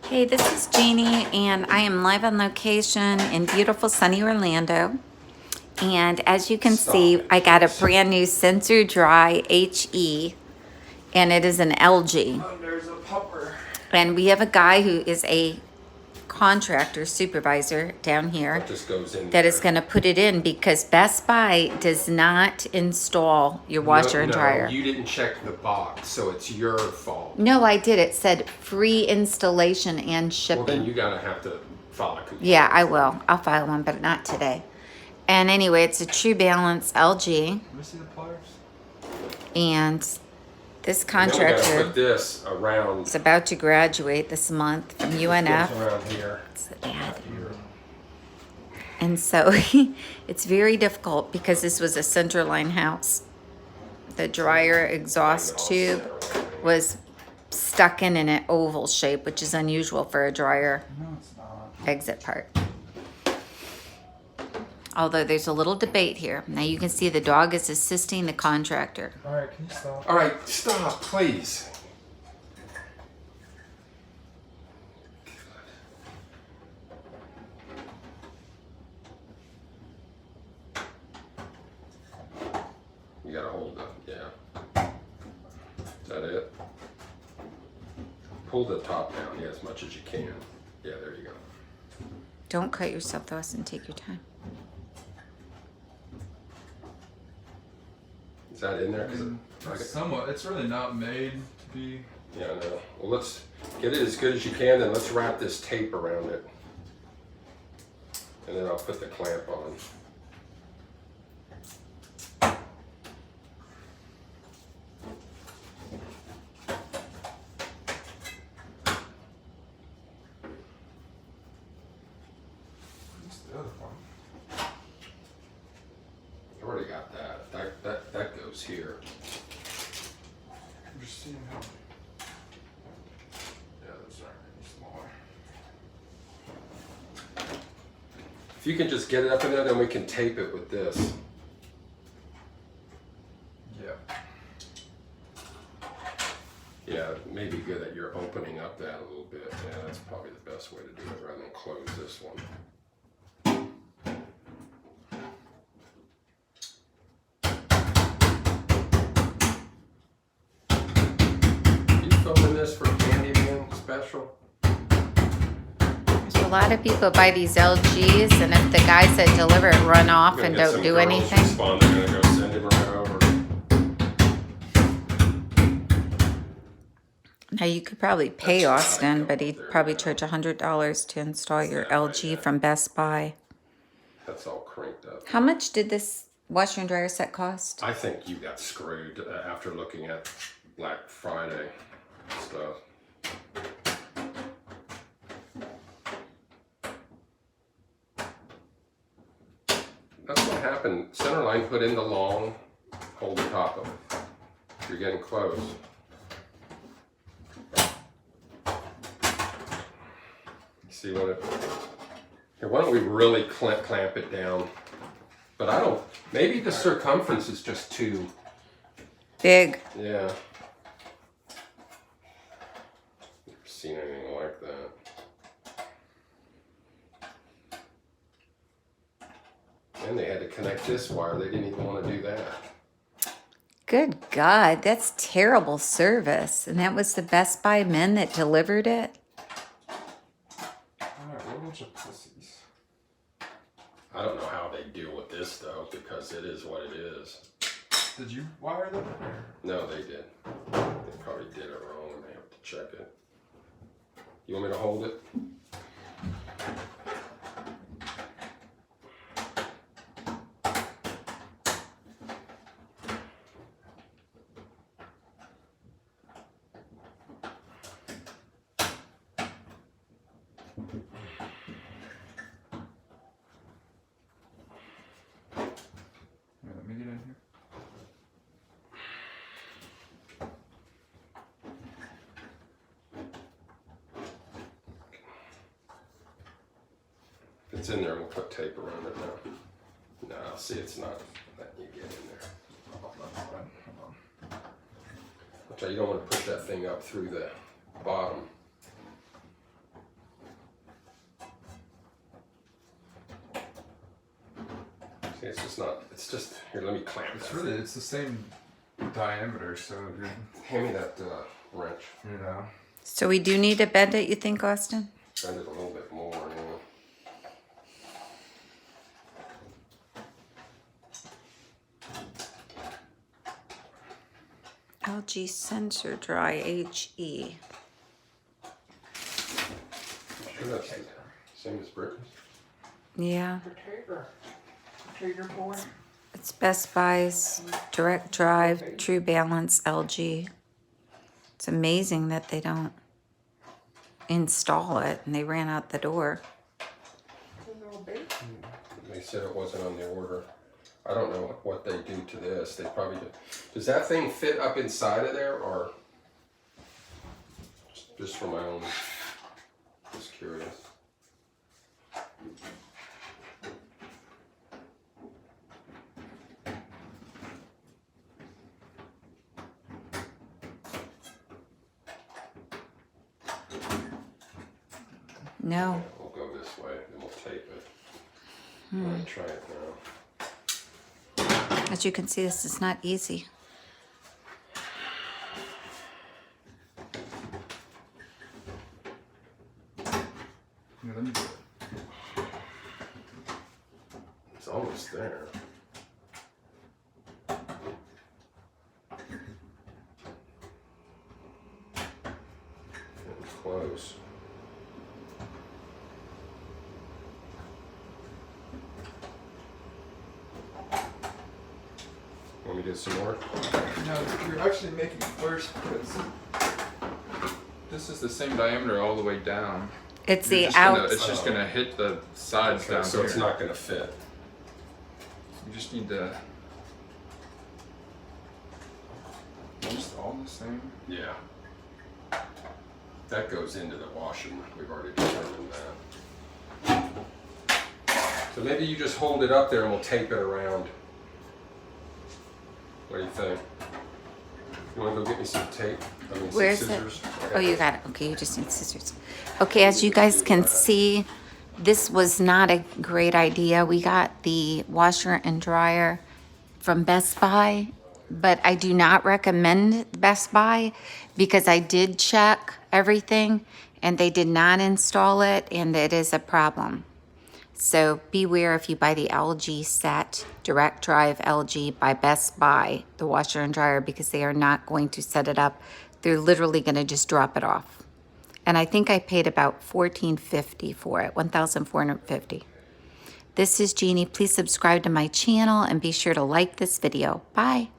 Hey, this is Jeannie, and I am live on location in beautiful sunny Orlando. And as you can see, I got a brand new Sensor Dry HE, and it is an LG. Oh, there's a pupper. And we have a guy who is a contractor supervisor down here That just goes in that there. is going to put it in because Best Buy does not install your washer and dryer. No, you didn't check the box, so it's your fault. No, I did. It said free installation and Well, shipping. then you gotta have to file a complaint. Yeah, I will. I'll file one, but not today. And anyway, it's a True Balance LG. Let me see the pliers. And this And then we gotta contractor put this around. is about to graduate this month from UNF. Goes around here. It's the dad. Here. And so it's very difficult because this was a centerline house. The dryer exhaust tube was stuck in an oval shape, which is unusual for a dryer exit part. Although there's a little debate here. Now you can see the dog is assisting the contractor. All right, can you stop? All right, stop, please. You gotta hold it, yeah. Is that it? Pull the top down, yeah, as much as you can. Yeah, there you go. Don't cut yourself though, and take your time. Is that in there? 'Cause Somewhat. It's really not made to be. yeah, I know. Well, let's get it as good as you can, then let's wrap this tape around it. And then I'll put the clamp on. What's the other one? I already got that. That goes here. I'm just seeing how. Yeah, those aren't any smaller. If you can just get it up in there, then we can tape it with this. Yeah. Yeah, it may be good that you're opening up that a little bit. Yeah, that's probably the best way to do it rather than close this one. You filming this for Candyman special? There's a lot of people buy these LGs, and if the guys that deliver it run off Gonna and get don't some do girls anything. Respond, they're gonna go send him right over. Now you could probably pay Austin, but he'd probably charge $100 to install your LG from Best Buy. That's all cranked up. How much did this washer and dryer set cost? I think you got screwed after looking at Black Friday stuff. That's what happened. Centerline put in the long, hold the top of it. You're getting close. See what it. Here, why don't we really clamp it down? But I don't. Maybe the circumference is just too. Big. Yeah. Never seen anything like that. And they had to connect this wire. They didn't even want to do that. Good God, that's terrible service. And that was the Best Buy men that delivered it? All right, we're a bunch of pussies. I don't know how they deal with this though, because it is what it is. Did you wire them? No, they did. They probably did it wrong and they have to check it. You want me to hold it? Here, let me get in here. If it's in there, we'll put tape around it now. No, see, it's not letting you get in there. Oh, that's fine. Hold on. Which you don't want to push that thing up through the bottom. It's just not, it's just, here, let me clamp It's that. really, it's the same diameter, so you're, Hand me that wrench. you know. So we do need to bend it, you think, Austin? Bend it a little bit more, LG sensor dry HE. Sure that's the same as Britain's? Yeah, Potato board. it's Best Buy's Direct Drive True Balance LG. It's amazing that they don't install it and they ran out the door. A little bit. They said it wasn't on the order. I don't know what they do to this. They probably do. Does that thing fit up inside of there, or just for my own? Just curious. No. We'll go this way, and we'll tape it. I'm gonna try it now. As you can see, this is not easy. Yeah, let me do it. It's almost there. Getting close. Want me to do some more? No, you're actually making it worse because this is the same diameter all the way down. It's You're the just gonna- out. It's just gonna hit the sides Okay, down so here. it's not going to fit. You just need to. Just all the same. Yeah. That goes into the washing. We've already determined that. So maybe you just hold it up there and we'll tape it around. What do you think? You want to go get me some tape? I mean, Where's some it? scissors? Oh, you got it. Okay, you just need scissors. Okay, as you guys can see, this was not a great idea. We got the washer and dryer from Best Buy, but I do not recommend Best Buy because I did check everything and they did not install it, and it is a problem. So beware if you buy the LG set, Direct Drive LG by Best Buy, the washer and dryer, because they are not going to set it up. They're literally going to just drop it off. And I think I paid about $1,450 for it, $1,450. This is Jeannie. Please subscribe to my channel and be sure to like this video. Bye.